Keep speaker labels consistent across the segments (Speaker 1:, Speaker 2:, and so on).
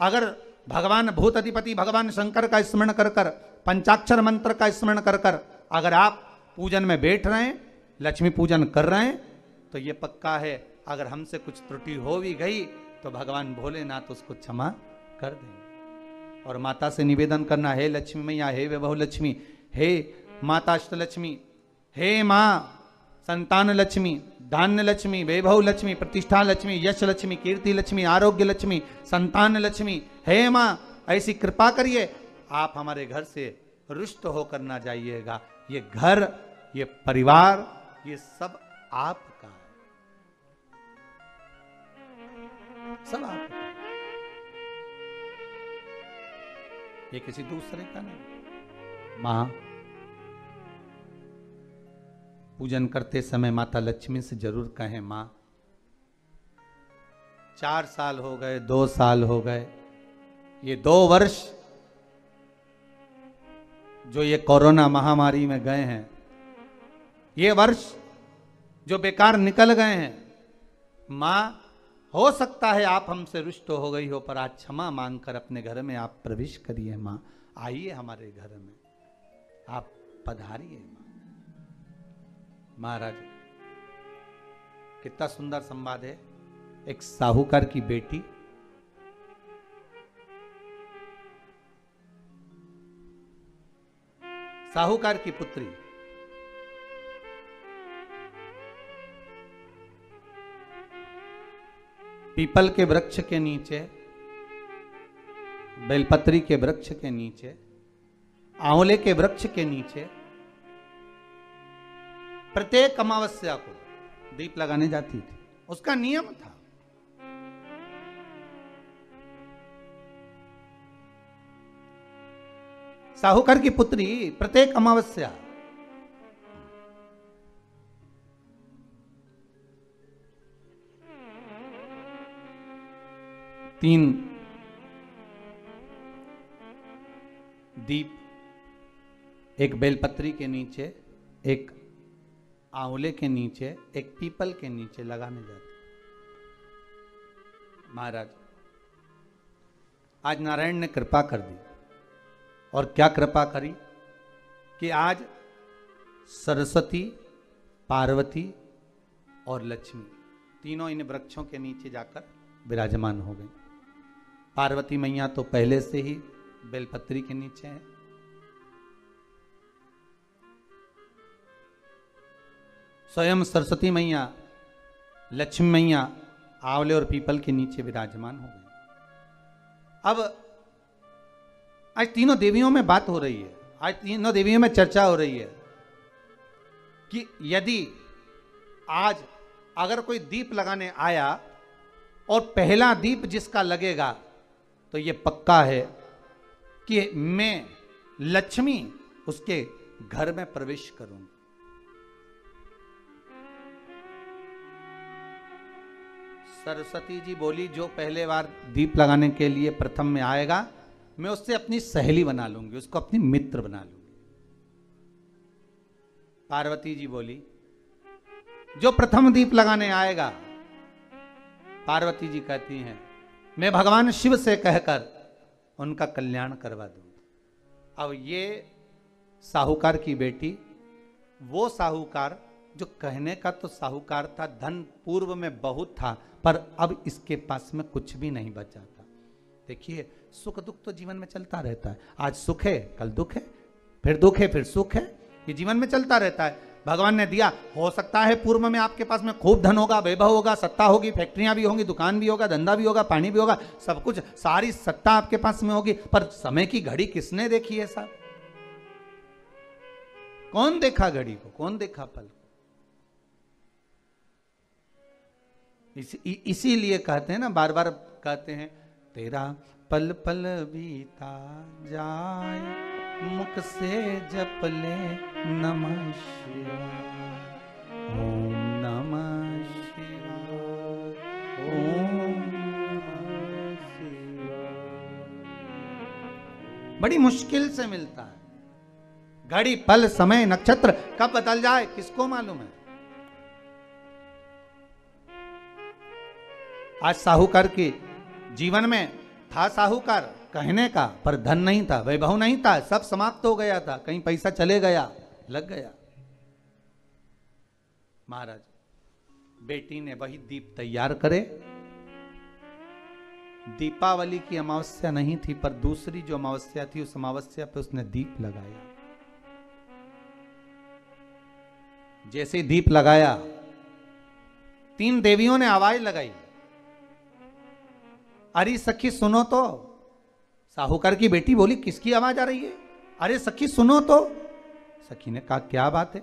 Speaker 1: अगर भगवान भूत अधिपति भगवान शंकर का स्मरण कर कर, पंचाक्षर मंत्र का स्मरण कर कर अगर आप पूजन में बैठ रहे हैं, लक्ष्मी पूजन कर रहे हैं, तो ये पक्का है अगर हमसे कुछ त्रुटि हो भी गई तो भगवान भोलेनाथ उसको क्षमा कर देंगे। और माता से निवेदन करना, हे लक्ष्मी मैया, हे वैभव लक्ष्मी, हे माता अष्टलक्ष्मी, हे माँ संतान लक्ष्मी, धान्य लक्ष्मी, वैभव लक्ष्मी, प्रतिष्ठा लक्ष्मी, यश लक्ष्मी, कीर्ति लक्ष्मी, आरोग्य लक्ष्मी, संतान लक्ष्मी, हे माँ ऐसी कृपा करिए, आप हमारे घर से रुष्ट होकर ना जाइएगा। ये घर, ये परिवार, ये सब आपका है, सब आपका है, ये किसी दूसरे का नहीं। मां पूजन करते समय माता लक्ष्मी से जरूर कहें, मां 4 साल हो गए, 2 साल हो गए, ये 2 वर्ष जो ये कोरोना महामारी में गए हैं, ये वर्ष जो बेकार निकल गए हैं, मां हो सकता है आप हमसे रुष्ट हो गई हो, पर आज क्षमा मांगकर अपने घर में आप प्रवेश करिए। मां आइए हमारे घर में, आप पधारिए। मां महाराज कितना सुंदर संवाद है। एक साहूकार की बेटी साहूकार की पुत्री पीपल के वृक्ष के नीचे, बेलपत्री के वृक्ष के नीचे, आंवले के वृक्ष के नीचे प्रत्येक अमावस्या को दीप लगाने जाती थी। उसका नियम था। साहूकार की पुत्री प्रत्येक अमावस्या तीन दीप, एक बेलपत्री के नीचे, एक आंवले के नीचे, एक पीपल के नीचे लगाने जाते। महाराज आज नारायण ने कृपा कर दी, और क्या कृपा करी कि आज सरस्वती, पार्वती और लक्ष्मी तीनों इन वृक्षों के नीचे जाकर विराजमान हो गई। पार्वती मैया तो पहले से ही बेलपत्री के नीचे है, स्वयं सरस्वती मैया, लक्ष्मी मैया आंवले और पीपल के नीचे विराजमान हो गई। अब आज तीनों देवियों में बात हो रही है, आज तीनों देवियों में चर्चा हो रही है कि यदि आज अगर कोई दीप लगाने आया और पहला दीप जिसका लगेगा, तो ये पक्का है कि मैं लक्ष्मी उसके घर में प्रवेश करूंगी। सरस्वती जी बोली, जो पहले बार दीप लगाने के लिए प्रथम में आएगा, मैं उससे अपनी सहेली बना लूंगी, उसको अपनी मित्र बना लूंगी। पार्वती जी बोली, जो प्रथम दीप लगाने आएगा, पार्वती जी कहती हैं, मैं भगवान शिव से कहकर उनका कल्याण करवा दूंगी। अब ये साहूकार की बेटी, वो साहूकार जो कहने का तो साहूकार था, धन पूर्व में बहुत था, पर अब इसके पास में कुछ भी नहीं बचा था। देखिए, सुख दुख तो जीवन में चलता रहता है। आज सुख है, कल दुख है, फिर दुख है, फिर सुख है, ये जीवन में चलता रहता है। भगवान ने दिया, हो सकता है पूर्व में आपके पास में खूब धन होगा, वैभव होगा, सत्ता होगी, फैक्ट्रियां भी होंगी, दुकान भी होगा, धंधा भी होगा, पानी भी होगा, सब कुछ, सारी सत्ता आपके पास में होगी, पर समय की घड़ी किसने देखी है साहब? कौन देखा घड़ी को, कौन देखा पल को? इसीलिए कहते हैं ना, बार बार कहते हैं, तेरा पल पल बीता जाए, मुख से जप ले नमः शिवाय, ओम नमः शिवाय, ओम नमः शिवाय। बड़ी मुश्किल से मिलता है। घड़ी, पल, समय, नक्षत्र कब बदल जाए किसको मालूम है? आज साहूकार के जीवन में था साहूकार कहने का, पर धन नहीं था, वैभव नहीं था, सब समाप्त हो गया था, कहीं पैसा चले गया, लग गया। महाराज बेटी ने वही दीप तैयार करे। दीपावली की अमावस्या नहीं थी, पर दूसरी जो अमावस्या थी उस अमावस्या पे उसने दीप लगाया। जैसे ही दीप लगाया, 3 देवियों ने आवाज लगाई, अरे सखी सुनो तो। साहूकार की बेटी बोली, किसकी आवाज आ रही है? अरे सखी सुनो तो। सखी ने कहा, क्या बात है?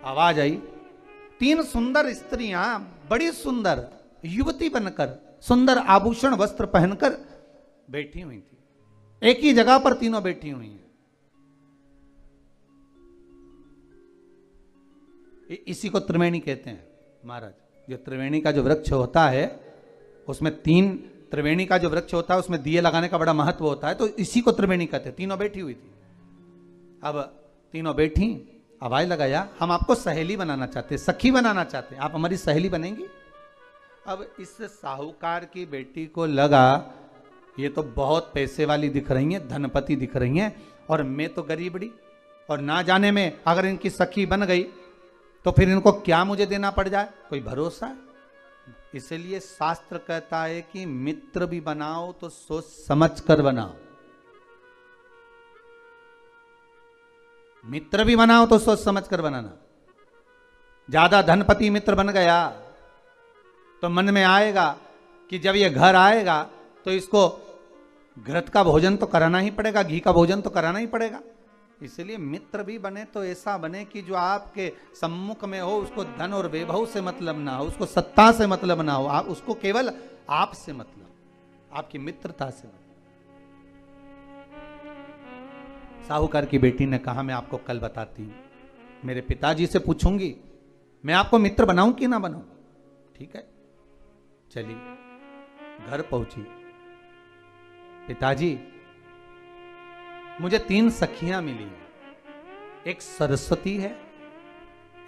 Speaker 1: आवाज आई, 3 सुंदर स्त्रियां, बड़ी सुंदर युवती बनकर, सुंदर आभूषण वस्त्र पहनकर बैठी हुई थी। एक ही जगह पर तीनों बैठी हुई हैं। इसी को त्रिवेणी कहते हैं महाराज। जो त्रिवेणी का जो वृक्ष होता है, उसमें 3 त्रिवेणी का जो वृक्ष होता है उसमें दिए लगाने का बड़ा महत्व होता है, तो इसी को त्रिवेणी कहते हैं। तीनों बैठी हुई थी। अब तीनों बैठी, आवाज लगाया, हम आपको सहेली बनाना चाहते हैं, सखी बनाना चाहते हैं, आप हमारी सहेली बनेंगी? अब इस साहूकार की बेटी को लगा, ये तो बहुत पैसे वाली दिख रही हैं, धनपति दिख रही हैं, और मैं तो गरीबड़ी, और ना जाने में अगर इनकी सखी बन गई तो फिर इनको क्या मुझे देना पड़ जाए, कोई भरोसा है? इसलिए शास्त्र कहता है कि मित्र भी बनाओ तो सोच समझ कर बनाओ। मित्र भी बनाओ तो सोच समझ कर बनाना। ज्यादा धनपति मित्र बन गया तो मन में आएगा कि जब ये घर आएगा तो इसको घृत का भोजन तो कराना ही पड़ेगा, घी का भोजन तो कराना ही पड़ेगा। इसलिए मित्र भी बने तो ऐसा बने कि जो आपके सम्मुख में हो, उसको धन और वैभव से मतलब ना हो, उसको सत्ता से मतलब ना हो, आप उसको केवल आपसे मतलब, आपकी मित्रता से मतलब। साहूकार की बेटी ने कहा, मैं आपको कल बताती हूं, मेरे पिताजी से पूछूंगी मैं आपको मित्र बनाऊं कि ना बनाऊं। ठीक है, चलिए घर पहुंची। पिताजी, मुझे 3 सखियां मिली हैं, एक सरस्वती है,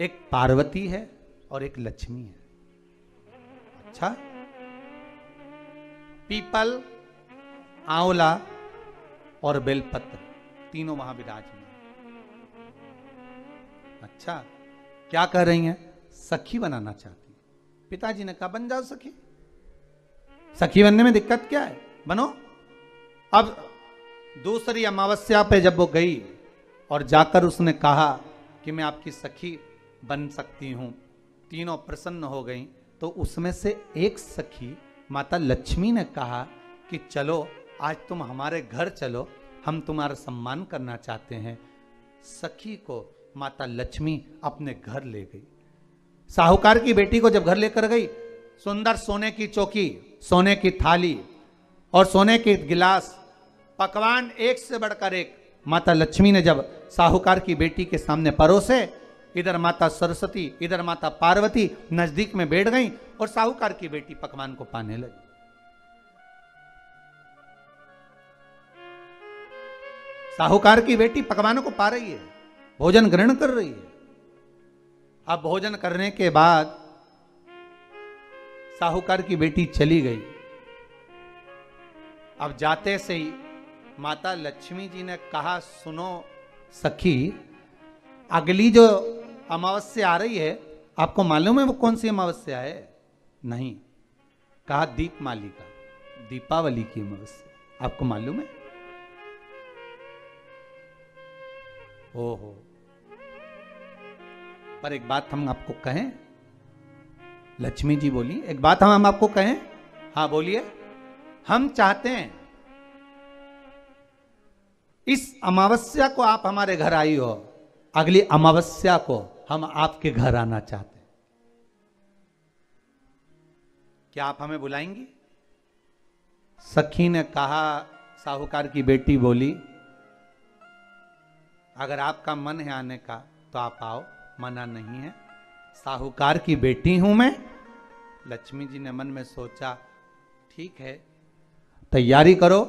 Speaker 1: एक पार्वती है और एक लक्ष्मी है। अच्छा, पीपल, आंवला और बेलपत्र तीनों वहां विराजमान। अच्छा, क्या कह रही हैं? सखी बनाना चाहती। पिताजी ने कहा, बन जाओ सखी। सखी बनने में दिक्कत क्या है, बनो। अब दूसरी अमावस्या पे जब वो गई और जाकर उसने कहा कि मैं आपकी सखी बन सकती हूं, तीनों प्रसन्न हो गई। तो उसमें से एक सखी माता लक्ष्मी ने कहा कि चलो आज तुम हमारे घर चलो, हम तुम्हारा सम्मान करना चाहते हैं। सखी को माता लक्ष्मी अपने घर ले गई। साहूकार की बेटी को जब घर लेकर गई, सुंदर सोने की चौकी, सोने की थाली और सोने के गिलास, पकवान एक से बढ़कर एक माता लक्ष्मी ने जब साहूकार की बेटी के सामने परोसे, इधर माता सरस्वती, इधर माता पार्वती नजदीक में बैठ गई और साहूकार की बेटी पकवान को पाने लगी। साहूकार की बेटी पकवानों को पा रही है, भोजन ग्रहण कर रही है। अब भोजन करने के बाद साहूकार की बेटी चली गई। अब जाते से ही माता लक्ष्मी जी ने कहा, सुनो सखी, अगली जो अमावस्या आ रही है, आपको मालूम है वो कौन सी अमावस्या है? नहीं। कहा, दीपमालिका, दीपावली की अमावस्या, आपको मालूम है? ओहो, पर एक बात हम आपको कहें। लक्ष्मी जी बोली, एक बात हम आपको कहें। हाँ बोलिए। हम चाहते हैं इस अमावस्या को आप हमारे घर आई हो, अगली अमावस्या को हम आपके घर आना चाहते हैं। क्या आप हमें बुलाएंगी? सखी ने कहा, साहूकार की बेटी बोली, अगर आपका मन है आने का तो आप आओ, मना नहीं है। साहूकार की बेटी हूं मैं। लक्ष्मी जी ने मन में सोचा, ठीक है, तैयारी करो।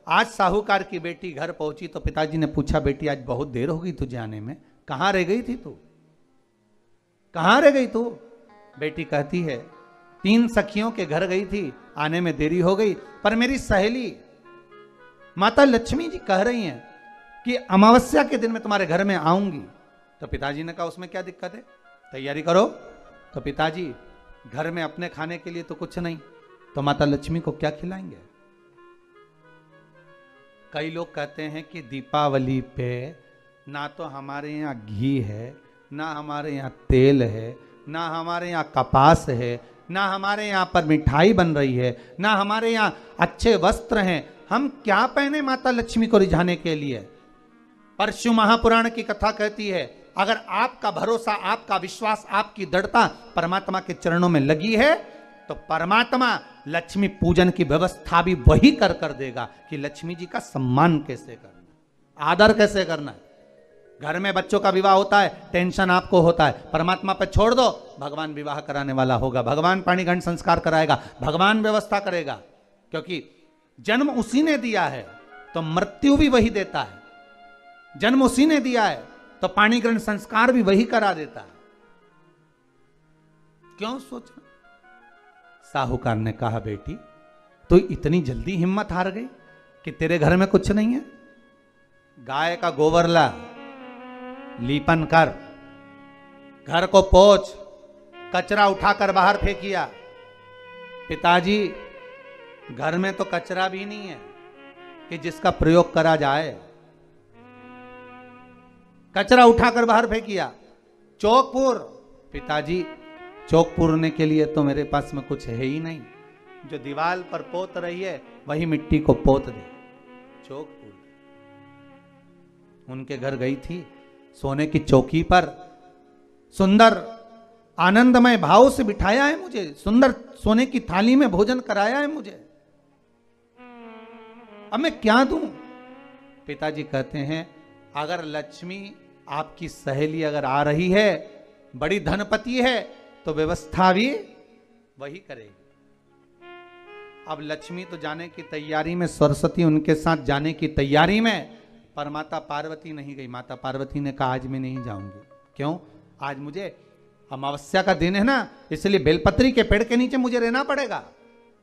Speaker 1: आज साहूकार की बेटी घर पहुंची तो पिताजी ने पूछा, बेटी आज बहुत देर हो गई तुझे आने में, कहां रह गई थी तू? कहां रह गई तू? बेटी कहती है, 3 सखियों के घर गई थी, आने में देरी हो गई, पर मेरी सहेली माता लक्ष्मी जी कह रही हैं कि अमावस्या के दिन मैं तुम्हारे घर में आऊंगी। तो पिताजी ने कहा उसमें क्या दिक्कत है, तैयारी करो। तो पिताजी घर में अपने खाने के लिए तो कुछ नहीं, तो माता लक्ष्मी को क्या खिलाएंगे। कई लोग कहते हैं कि दीपावली पे ना तो हमारे यहाँ घी है, ना हमारे यहाँ तेल है, ना हमारे यहाँ कपास है, ना हमारे यहाँ पर मिठाई बन रही है, ना हमारे यहाँ अच्छे वस्त्र हैं, हम क्या पहने माता लक्ष्मी को रिझाने के लिए। पर शिव महापुराण की कथा कहती है अगर आपका भरोसा, आपका विश्वास, आपकी दृढ़ता परमात्मा के चरणों में लगी है तो परमात्मा लक्ष्मी पूजन की व्यवस्था भी वही कर कर देगा कि लक्ष्मी जी का सम्मान कैसे करना, आदर कैसे करना है। घर में बच्चों का विवाह होता है, टेंशन आपको होता है, परमात्मा पर छोड़ दो, भगवान विवाह कराने वाला होगा, भगवान पाणिग्रहण संस्कार कराएगा, भगवान व्यवस्था करेगा। क्योंकि जन्म उसी ने दिया है तो मृत्यु भी वही देता है, जन्म उसी ने दिया है तो पाणिग्रहण संस्कार भी वही करा देता है। क्यों सोचना। साहूकार ने कहा बेटी तो इतनी जल्दी हिम्मत हार गई कि तेरे घर में कुछ नहीं है। गाय का गोबर ला, लीपन कर, घर को पोंछ, कचरा उठाकर बाहर फेंकिया। पिताजी घर में तो कचरा भी नहीं है कि जिसका प्रयोग करा जाए, कचरा उठाकर बाहर फेंकिया। चौक पिताजी चौक पूरने के लिए तो मेरे पास में कुछ है ही नहीं, जो दीवार पर पोत रही है वही मिट्टी को पोत दे, चौक पूर। उनके घर गई थी, सोने की चौकी पर सुंदर आनंदमय भाव से बिठाया है मुझे, सुंदर सोने की थाली में भोजन कराया है मुझे, अब मैं क्या दूं। पिताजी कहते हैं अगर लक्ष्मी आपकी सहेली अगर आ रही है, बड़ी धनपति है, तो व्यवस्था भी वही करेगी। अब लक्ष्मी तो जाने की तैयारी में, सरस्वती उनके साथ जाने की तैयारी में, पर माता पार्वती नहीं गई। माता पार्वती ने कहा आज मैं नहीं जाऊंगी। क्यों? आज मुझे अमावस्या का दिन है ना, इसलिए बेलपत्री के पेड़ के नीचे मुझे रहना पड़ेगा।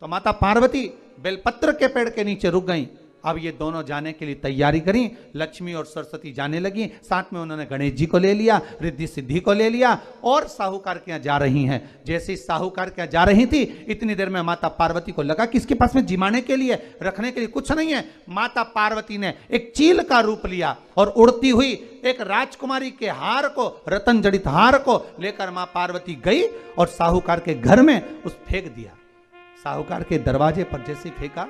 Speaker 1: तो माता पार्वती बेलपत्र के पेड़ के नीचे रुक गई। अब ये दोनों जाने के लिए तैयारी करी, लक्ष्मी और सरस्वती जाने लगी, साथ में उन्होंने गणेश जी को ले लिया, रिद्धि सिद्धि को ले लिया और साहूकार के यहाँ जा रही हैं। जैसे साहूकार के यहाँ जा रही थी, इतनी देर में माता पार्वती को लगा कि इसके पास में जिमाने के लिए, रखने के लिए कुछ नहीं है। माता पार्वती ने एक चील का रूप लिया और उड़ती हुई एक राजकुमारी के हार को, रतन जड़ित हार को लेकर मां पार्वती गई और साहूकार के घर में उस फेंक दिया। साहूकार के दरवाजे पर जैसे फेंका,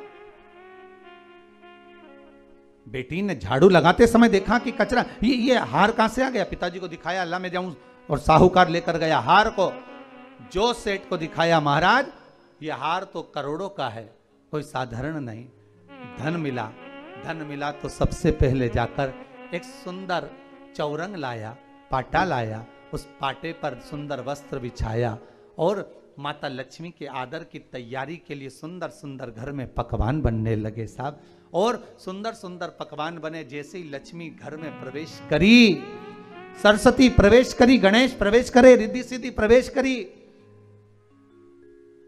Speaker 1: बेटी ने झाड़ू लगाते समय देखा कि कचरा, ये हार कहां से आ गया। पिताजी को दिखाया, अल्लाह मैं जाऊं, और साहूकार लेकर गया हार को। जो सेठ को दिखाया, महाराज ये हार तो करोड़ों का है, कोई साधारण नहीं। धन मिला तो सबसे पहले जाकर एक सुंदर चौरंग लाया, पाटा लाया, उस पाटे पर सुंदर वस्त्र बिछाया और माता लक्ष्मी के आदर की तैयारी के लिए सुंदर सुंदर घर में पकवान बनने लगे साहब। और सुंदर सुंदर पकवान बने। जैसे ही लक्ष्मी घर में प्रवेश करी, सरस्वती प्रवेश करी, गणेश प्रवेश करे, रिद्धि सिद्धि प्रवेश करी,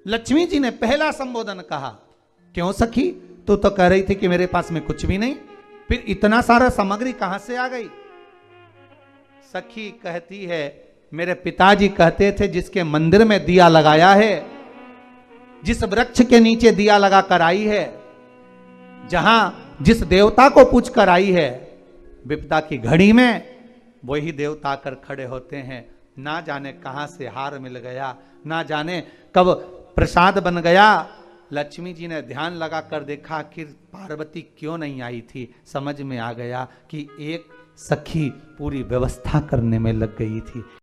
Speaker 1: लक्ष्मी जी ने पहला संबोधन कहा, क्यों सखी, तू तो कह रही थी कि मेरे पास में कुछ भी नहीं, फिर इतना सारा सामग्री कहां से आ गई। सखी कहती है, मेरे पिताजी कहते थे जिसके मंदिर में दिया लगाया है, जिस वृक्ष के नीचे दिया लगा कर आई है, जहां जिस देवता को पूछ कर आई है, विपदा की घड़ी में वही देवता आकर खड़े होते हैं। ना जाने कहां से हार मिल गया, ना जाने कब प्रसाद बन गया। लक्ष्मी जी ने ध्यान लगा कर देखा, आखिर पार्वती क्यों नहीं आई थी। समझ में आ गया कि एक सखी पूरी व्यवस्था करने में लग गई थी।